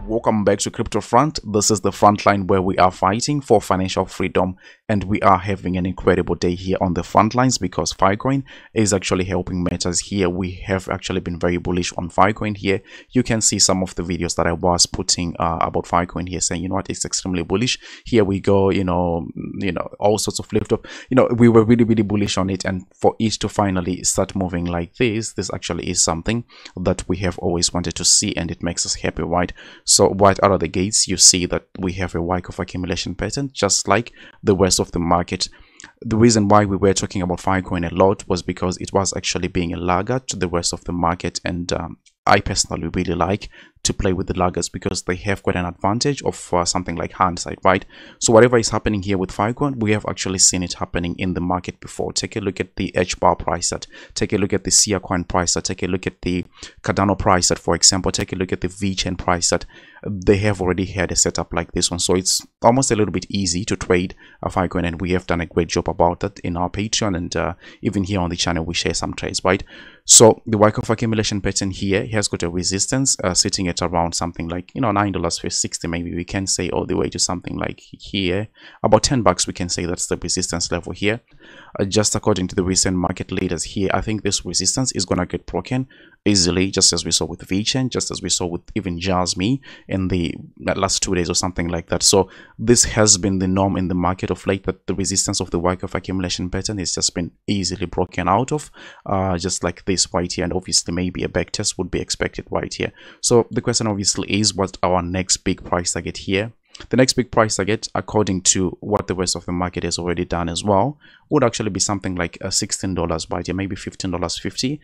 Welcome back to Crypto Front. This is the front line where we are fighting for financial freedom, and we are having an incredible day here on the front lines because Filecoin is actually helping matters here. We have actually been very bullish on Filecoin here. You can see some of the videos that I was putting about Filecoin here, saying, you know what, it's extremely bullish. Here we go, you know, all sorts of lift up. You know, we were really bullish on it, and for it to finally start moving like this actually is something that we have always wanted to see, and it makes us happy, right? So right out of the gates, you see that we have a wake of accumulation pattern, just like the rest of the market. The reason why we were talking about Filecoin a lot was because it was actually being a laggard to the rest of the market, and I personally really like to play with the laggards because they have quite an advantage of something like hindsight, right? So whatever is happening here with Filecoin, we have actually seen it happening in the market before. Take a look at the H-bar price chart, take a look at the Filecoin price chart, take a look at the Cardano price chart, for example, take a look at the VeChain price chart. They have already had a setup like this one, so it's almost a little bit easy to trade Filecoin, and we have done a great job about that in our Patreon, and even here on the channel we share some trades, right? So the wake of accumulation pattern here has got a resistance sitting at around something like, you know, $9.60, maybe we can say, all the way to something like here about $10. We can say that's the resistance level here. Just according to the recent market leaders here, I think this resistance is gonna get broken easily, just as we saw with VeChain, just as we saw with even Jasmy in the last 2 days or something like that. So this has been the norm in the market of late, that the resistance of the wake of accumulation pattern has just been easily broken out of, just like this right here, and obviously maybe a back test would be expected right here. So the question obviously is, what's our next big price target here? The next big price target, according to what the rest of the market has already done as well, would actually be something like $16 right here, maybe $15.50.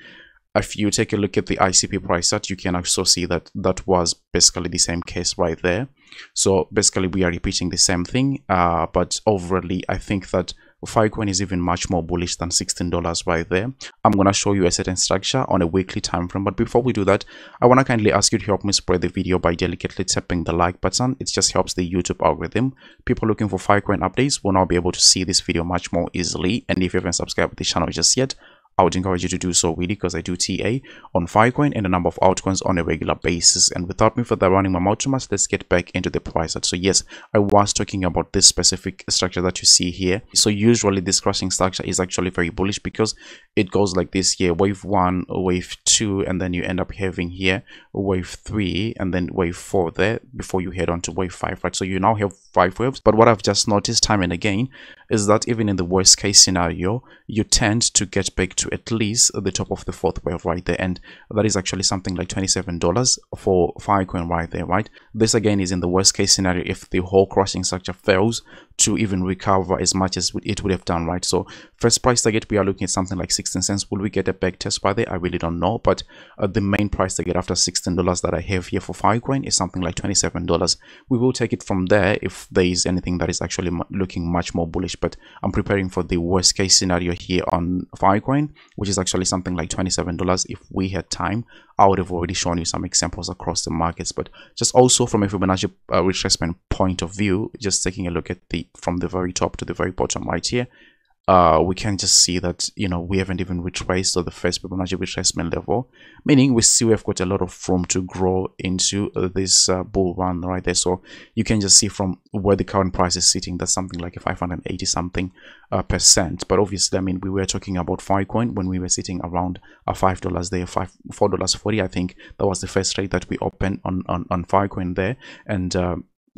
If you take a look at the ICP price chart, you can also see that that was basically the same case right there. So basically we are repeating the same thing, but overall I think that Filecoin is even much more bullish than $16 right there. I'm gonna show you a certain structure on a weekly time frame, but before we do that, I want to kindly ask you to help me spread the video by delicately tapping the like button. It just helps the YouTube algorithm. People looking for Filecoin updates will now be able to see this video much more easily, and if you haven't subscribed to the channel just yet, I would encourage you to do so, really, because I do TA on Filecoin and a number of altcoins on a regular basis. And without me further running my mouth too much, let's get back into the price chart. So yes, I was talking about this specific structure that you see here. So usually this crossing structure is actually very bullish because it goes like this here: wave 1, wave 2, and then you end up having here wave 3 and then wave 4 there before you head on to wave 5, right? So you now have 5 waves. But what I've just noticed time and again is that even in the worst case scenario, you tend to get back to at least the top of the 4th wave right there, and that is actually something like $27 for Filecoin right there, right? This again is in the worst case scenario if the whole crossing structure fails to even recover as much as it would have done, right? So first price target, we are looking at something like 16 cents. Will we get a back test by there? I really don't know, but the main price target after $16 that I have here for Filecoin is something like $27. We will take it from there if there is anything that is actually looking much more bullish, but I'm preparing for the worst case scenario here on Filecoin, which is actually something like $27. If we had time, I would have already shown you some examples across the markets, but just also from a Fibonacci retracement point of view, just taking a look at the from the very top to the very bottom right here, we can just see that, you know, we haven't even retraced to the first Fibonacci retracement level, meaning we still have got a lot of room to grow into this bull run right there. So you can just see from where the current price is sitting, that's something like a 580 something percent. But obviously, I mean, we were talking about Filecoin when we were sitting around $5 there, $4.40. I think that was the first trade that we opened on Filecoin there, and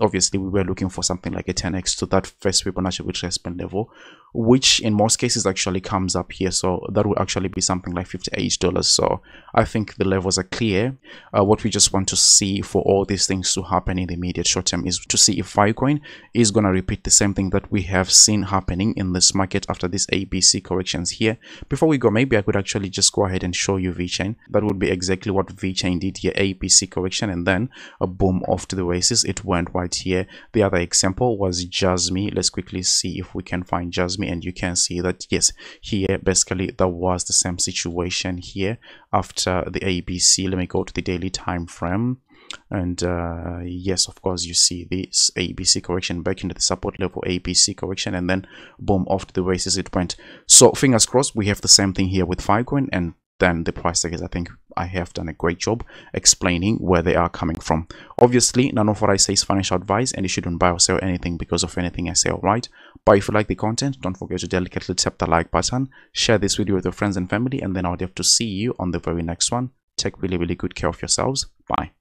obviously we were looking for something like a 10x to that first Fibonacci retracement level, which in most cases actually comes up here. So that would actually be something like $58. So I think the levels are clear. What we just want to see for all these things to happen in the immediate short term is to see if Filecoin is going to repeat the same thing that we have seen happening in this market after these ABC corrections here. Before we go, maybe I could actually just go ahead and show you VeChain. That would be exactly what VeChain did here: ABC correction, and then a boom, off to the races it went right here. The other example was Jasmy. Let's quickly see if we can find Jasmy, and you can see that yes, here basically that was the same situation here after the ABC. Let me go to the daily time frame, and yes, of course, you see this ABC correction back into the support level, ABC correction, and then boom, off to the races it went. So fingers crossed we have the same thing here with Filecoin, and then the price targets, I think I have done a great job explaining where they are coming from. Obviously, none of what I say is financial advice, and you shouldn't buy or sell anything because of anything I say, alright? But if you like the content, don't forget to delicately tap the like button, share this video with your friends and family, and then I'll have to see you on the very next one. Take really, really good care of yourselves. Bye.